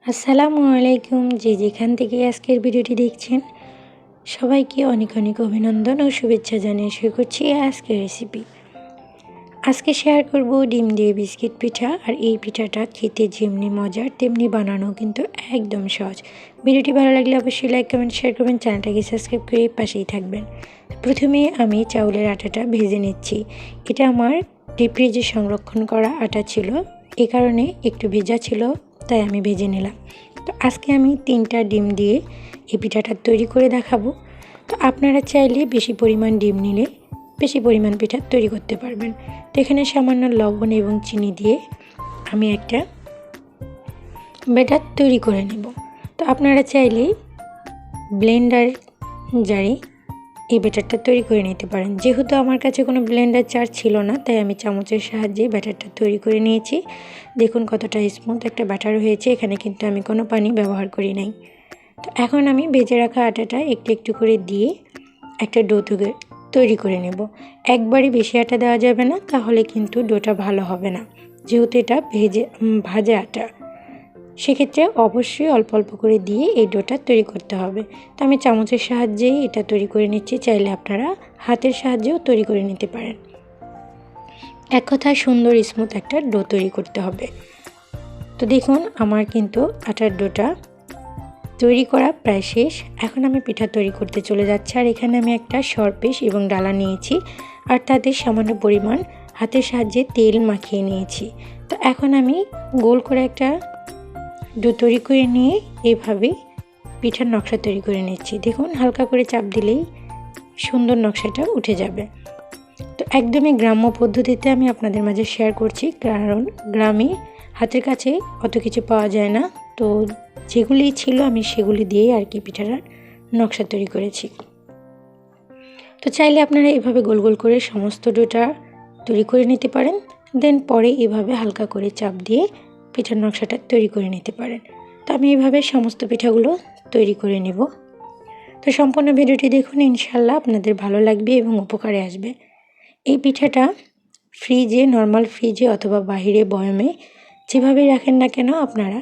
আসসালামু আলাইকুম। যে যেখান থেকে আজকের ভিডিওটি দেখছেন সবাইকে অনেক অনেক অভিনন্দন ও শুভেচ্ছা জানিয়ে শুরু করছি আজকের রেসিপি। আজকে শেয়ার করব ডিম দিয়ে বিস্কিট পিঠা। আর এই পিঠাটা খেতে যেমনি মজার তেমনি বানানো কিন্তু একদম সহজ। ভিডিওটি ভালো লাগলে অবশ্যই লাইক কমেন্ট শেয়ার করবেন, চ্যানেলটাকে সাবস্ক্রাইব করে পাশেই থাকবেন। প্রথমে আমি চাউলের আটাটা ভেজে নিচ্ছি। এটা আমার ডিপ ফ্রিজে সংরক্ষণ করা আটা ছিল, এ কারণে একটু ভেজা ছিল, তাই আমি ভেজে নিলাম। তো আজকে আমি 3টা ডিম দিয়ে এই পিঠাটা তৈরি করে দেখাবো। তো আপনারা চাইলে বেশি পরিমাণ ডিম নিলে বেশি পরিমাণ পিঠা তৈরি করতে পারবেন। তো এখানে সামান্য লবণ এবং চিনি দিয়ে আমি একটা ব্যাটার তৈরি করে নেব। তো আপনারা চাইলে ব্লেন্ডার জারে এই ব্যাটারটা তৈরি করে নিতে পারেন। যেহেতু আমার কাছে কোনো ব্লেন্ডার জার ছিল না, তাই আমি চামচের সাহায্যে ব্যাটারটা তৈরি করে নিয়েছি। দেখুন কতটা স্মুথ একটা ব্যাটার হয়েছে। এখানে কিন্তু আমি কোনো পানি ব্যবহার করি নাই। তো এখন আমি ভেজে রাখা আটাটা একটু একটু করে দিয়ে একটা ডো তৈরি করে নেব। একবারই বেশি আটা দেওয়া যাবে না, তাহলে কিন্তু ডোটা ভালো হবে না। যেহেতু এটা ভাজা আটা, সেক্ষেত্রে অবশ্যই অল্প অল্প করে দিয়ে এই ডোটা তৈরি করতে হবে। তো আমি চামচের সাহায্যেই এটা তৈরি করে নিচ্ছি, চাইলে আপনারা হাতের সাহায্যেও তৈরি করে নিতে পারেন। এক কথায় সুন্দর স্মুথ একটা ডো তৈরি করতে হবে। তো দেখুন আমার কিন্তু আটার ডোটা তৈরি করা প্রায় শেষ। এখন আমি পিঠা তৈরি করতে চলে যাচ্ছি। আর এখানে আমি একটা সরপিস এবং ডালা নিয়েছি, আর তাতে সামান্য পরিমাণ হাতের সাহায্যে তেল মাখিয়ে নিয়েছি। তো এখন আমি গোল করে একটা ডো তৈরি করে নিয়ে এইভাবে পিঠার নকশা তৈরি করে নিচ্ছি। দেখুন হালকা করে চাপ দিলেই সুন্দর নকশাটা উঠে যাবে। তো একদমই গ্রাম্য পদ্ধতিতে আমি আপনাদের মাঝে শেয়ার করছি, কারণ গ্রামে হাতের কাছে অত কিছু পাওয়া যায় না। তো যেগুলি ছিল আমি সেগুলি দিয়েই আর কি পিঠাটার নকশা তৈরি করেছি। তো চাইলে আপনারা এভাবে গোল গোল করে সমস্ত ডোটা তৈরি করে নিতে পারেন। দেন পরে এভাবে হালকা করে চাপ দিয়ে পিঠার নকশাটা তৈরি করে নিতে পারেন। তো আমি এইভাবে সমস্ত পিঠাগুলো তৈরি করে নেব। তো সম্পূর্ণ ভিডিওটি দেখুন, ইনশাল্লাহ আপনাদের ভালো লাগবে এবং উপকারে আসবে। এই পিঠাটা ফ্রিজে, নর্মাল ফ্রিজে অথবা বাহিরে বয়মে যেভাবে রাখেন না কেন আপনারা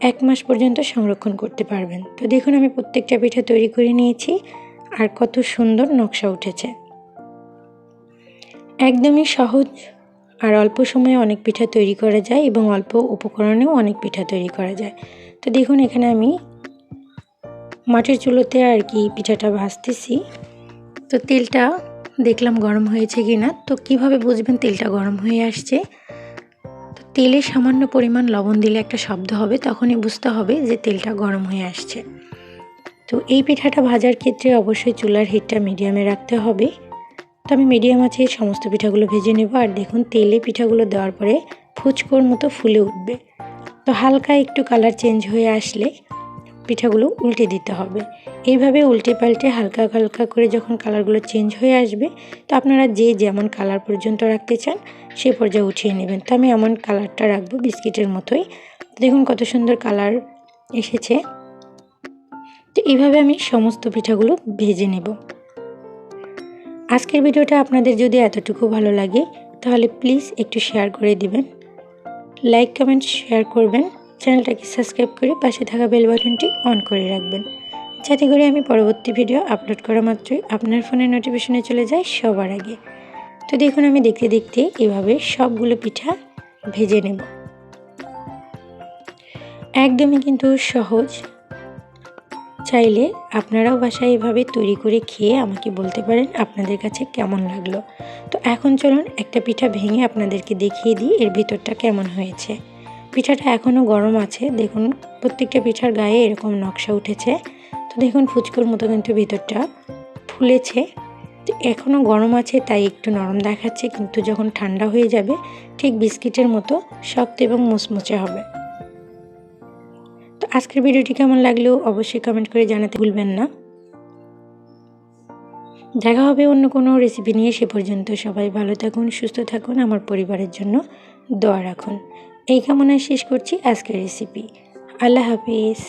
1 মাস পর্যন্ত সংরক্ষণ করতে পারবেন। তো দেখুন আমি প্রত্যেকটা পিঠা তৈরি করে নিয়েছি, আর কত সুন্দর নকশা উঠেছে। একদমই সহজ আর অল্প সময়ে অনেক পিঠা তৈরি করা যায় এবং অল্প উপকরণেও অনেক পিঠা তৈরি করা যায়। তো দেখুন এখানে আমি মাটির চুলোতে আর কি পিঠাটা ভাজতেছি। তো তেলটা দেখলাম গরম হয়েছে কিনা। তো কিভাবে বুঝবেন তেলটা গরম হয়ে আসছে? তো তেলে সামান্য পরিমাণ লবণ দিলে একটা শব্দ হবে, তখনই বুঝতে হবে যে তেলটা গরম হয়ে আসছে। তো এই পিঠাটা ভাজার ক্ষেত্রে অবশ্যই চুলার হিটটা মিডিয়ামে রাখতে হবে। তো আমি মিডিয়াম আছে সমস্ত পিঠাগুলো ভেজে নেব। আর দেখুন তেলে পিঠাগুলো দেওয়ার পরে ফুচকোর মতো ফুলে উঠবে। তো হালকা একটু কালার চেঞ্জ হয়ে আসলে পিঠাগুলো উল্টে দিতে হবে। এইভাবে উল্টে পাল্টে হালকা হালকা করে যখন কালারগুলো চেঞ্জ হয়ে আসবে, তো আপনারা যে যেমন কালার পর্যন্ত রাখতে চান সে পর্যায়ে উঠিয়ে নেবেন। তো আমি এমন কালারটা রাখবো বিস্কিটের মতোই। দেখুন কত সুন্দর কালার এসেছে। তো এইভাবে আমি সমস্ত পিঠাগুলো ভেজে নেব। আজকের ভিডিওটা আপনাদের যদি এতটুকু ভালো লাগে তাহলে প্লিজ একটু শেয়ার করে দিবেন, লাইক কমেন্ট শেয়ার করবেন, চ্যানেলটাকে সাবস্ক্রাইব করে পাশে থাকা বেল বাটনটি অন করে রাখবেন, যাতে করে আমি পরবর্তী ভিডিও আপলোড করা মাত্রই আপনার ফোনে নোটিফিকেশনে চলে যায় সবার আগে। তো দেখুন আমি দেখতে দেখতে এভাবে সবগুলো পিঠা ভেজে নেব। একদমই কিন্তু সহজ। চাইলে আপনারাও বাসায় এভাবে তৈরি করে খেয়ে আমাকে বলতে পারেন আপনাদের কাছে কেমন লাগলো। তো এখন চলুন একটা পিঠা ভেঙে আপনাদেরকে দেখিয়ে দিই এর ভিতরটা কেমন হয়েছে। পিঠাটা এখনও গরম আছে। দেখুন প্রত্যেকটা পিঠার গায়ে এরকম নকশা উঠেছে। তো দেখুন ফুচকুর মতো কিন্তু ভিতরটা ফুলেছে। তো এখনও গরম আছে তাই একটু নরম দেখাচ্ছে, কিন্তু যখন ঠান্ডা হয়ে যাবে ঠিক বিস্কিটের মতো শক্ত এবং মুচমুচে হবে। তো আজকের ভিডিওটি কেমন লাগলো অবশ্যই কমেন্ট করে জানাতে ভুলবেন না। দেখা হবে অন্য কোনো রেসিপি নিয়ে। সে পর্যন্ত সবাই ভালো থাকুন, সুস্থ থাকুন, আমার পরিবারের জন্য দোয়া রাখুন। এই কামনায় শেষ করছি আজকের রেসিপি। আল্লাহ হাফিজ।